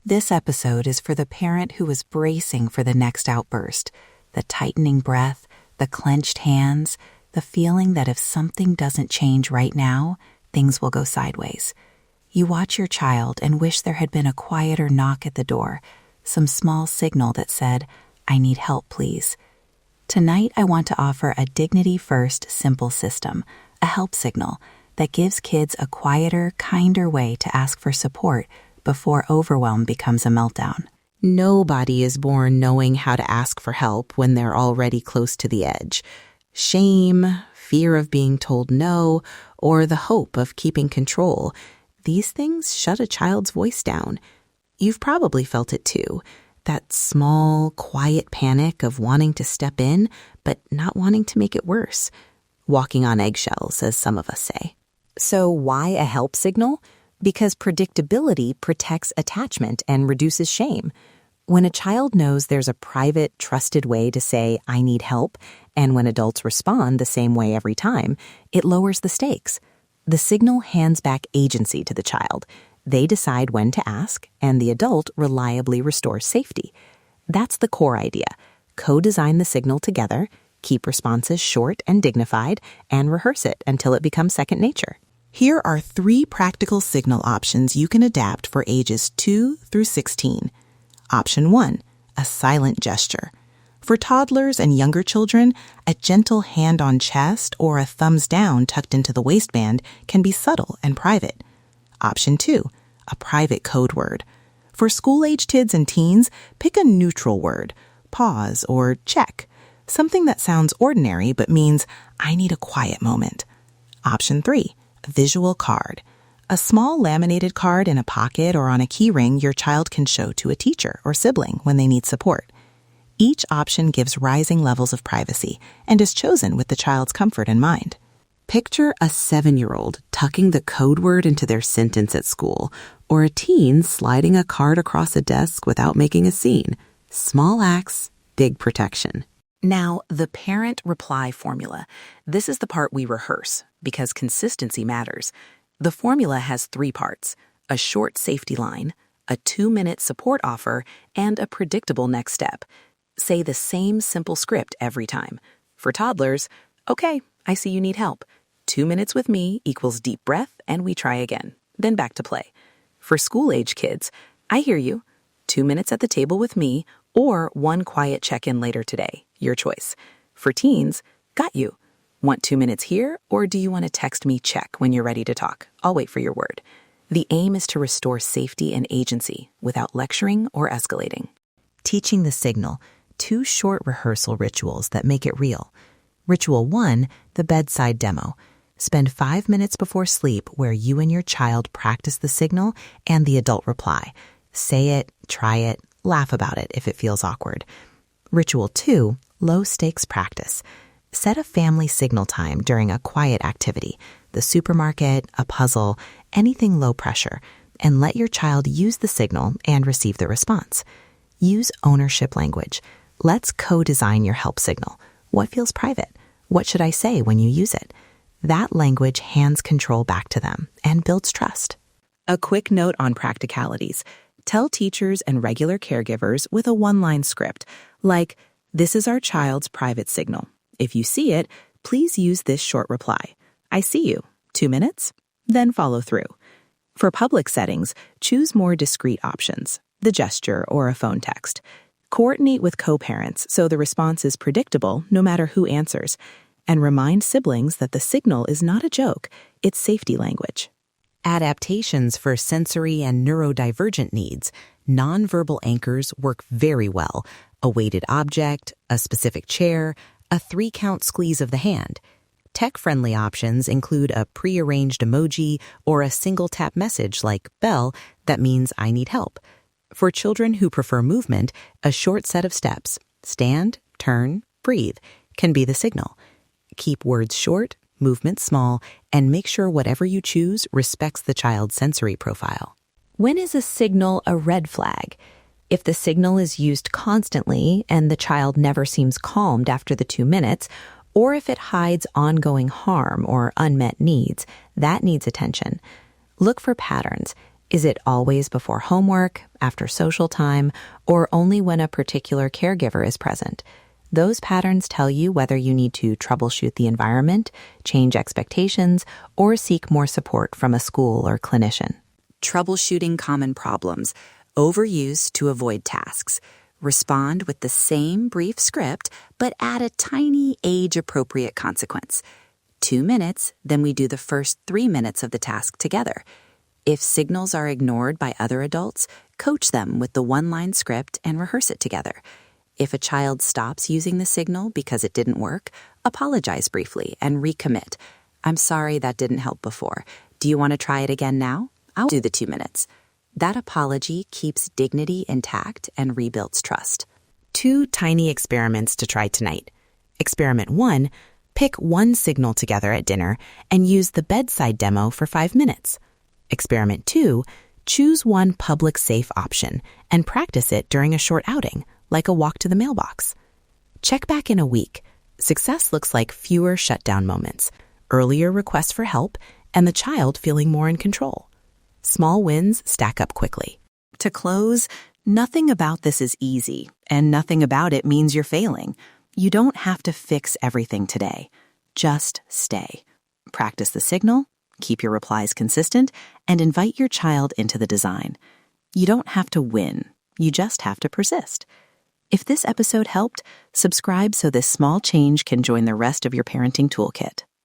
This episode is for the parent who is bracing for the next outburst, the tightening breath, the clenched hands, the feeling that if something doesn't change right now, things will go sideways. You watch your child and wish there had been a quieter knock at the door, some small signal that said, "I need help, please." Tonight, I want to offer a dignity-first, simple system, a help signal that gives kids a quieter, kinder way to ask for support before overwhelm becomes a meltdown. Nobody is born knowing how to ask for help when they're already close to the edge. Shame, fear of being told no, or the hope of keeping control, these things shut a child's voice down. You've probably felt it too, that small, quiet panic of wanting to step in, but not wanting to make it worse. Walking on eggshells, as some of us say. So why a help signal? Because predictability protects attachment and reduces shame. When a child knows there's a private, trusted way to say, "I need help," and when adults respond the same way every time, it lowers the stakes. The signal hands back agency to the child. They decide when to ask, and the adult reliably restores safety. That's the core idea. Co-design the signal together, keep responses short and dignified, and rehearse it until it becomes second nature. Here are 3 practical signal options you can adapt for ages 2 through 16. Option 1, a silent gesture. For toddlers and younger children, a gentle hand on chest or a thumbs down tucked into the waistband can be subtle and private. Option 2, a private code word. For school-age kids and teens, pick a neutral word, pause or check, something that sounds ordinary but means, "I need a quiet moment." Option 3, a visual card. A small laminated card in a pocket or on a key ring your child can show to a teacher or sibling when they need support. Each option gives rising levels of privacy and is chosen with the child's comfort in mind. Picture a 7-year-old tucking the code word into their sentence at school, or a teen sliding a card across a desk without making a scene. Small acts, big protection. Now, the parent reply formula. This is the part we rehearse because consistency matters. The formula has 3 parts: a short safety line, a 2-minute support offer, and a predictable next step. Say the same simple script every time. For toddlers, "Okay, I see you need help. 2 minutes with me equals deep breath and we try again, then back to play." For school-age kids, "I hear you. 2 minutes at the table with me or 1 quiet check-in later today. Your choice." For teens, "Got you. Want 2 minutes here or do you want to text me check when you're ready to talk? I'll wait for your word." The aim is to restore safety and agency without lecturing or escalating. Teaching the signal, 2 short rehearsal rituals that make it real. Ritual 1, the bedside demo. Spend 5 minutes before sleep where you and your child practice the signal and the adult reply. Say it, try it, laugh about it if it feels awkward. Ritual 2, low-stakes practice. Set a family signal time during a quiet activity, the supermarket, a puzzle, anything low pressure, and let your child use the signal and receive the response. Use ownership language. Let's co-design your help signal. What feels private? What should I say when you use it? That language hands control back to them and builds trust. A quick note on practicalities. Tell teachers and regular caregivers with a 1-line script, like, "This is our child's private signal. If you see it, please use this short reply. I see you. 2 minutes?" Then follow through. For public settings, choose more discreet options, the gesture or a phone text. Coordinate with co-parents so the response is predictable no matter who answers. And remind siblings that the signal is not a joke, it's safety language. Adaptations for sensory and neurodivergent needs. Nonverbal anchors work very well. A weighted object, a specific chair, a 3-count squeeze of the hand. Tech-friendly options include a pre-arranged emoji or a single-tap message like bell that means "I need help." For children who prefer movement, a short set of steps, stand, turn, breathe, can be the signal. Keep words short, movement small, and make sure whatever you choose respects the child's sensory profile. When is a signal a red flag? If the signal is used constantly and the child never seems calmed after the 2 minutes, or if it hides ongoing harm or unmet needs, that needs attention. Look for patterns. Is it always before homework, after social time, or only when a particular caregiver is present? Those patterns tell you whether you need to troubleshoot the environment, change expectations, or seek more support from a school or clinician. Troubleshooting common problems. Overuse to avoid tasks. Respond with the same brief script, but add a tiny age-appropriate consequence. 2 minutes, then we do the first 3 minutes of the task together. If signals are ignored by other adults, coach them with the one-line script and rehearse it together. If a child stops using the signal because it didn't work, apologize briefly and recommit. I'm sorry that didn't help before. Do you want to try it again now? I'll do the 2 minutes. That apology keeps dignity intact and rebuilds trust. 2 tiny experiments to try tonight. Experiment 1, pick one signal together at dinner and use the bedside demo for 5 minutes. Experiment 2, choose one public safe option and practice it during a short outing, like a walk to the mailbox. Check back in a week. Success looks like fewer shutdown moments, earlier requests for help, and the child feeling more in control. Small wins stack up quickly. To close, nothing about this is easy, and nothing about it means you're failing. You don't have to fix everything today. Just stay. Practice the signal, keep your replies consistent, and invite your child into the design. You don't have to win. You just have to persist. If this episode helped, subscribe so this small change can join the rest of your parenting toolkit.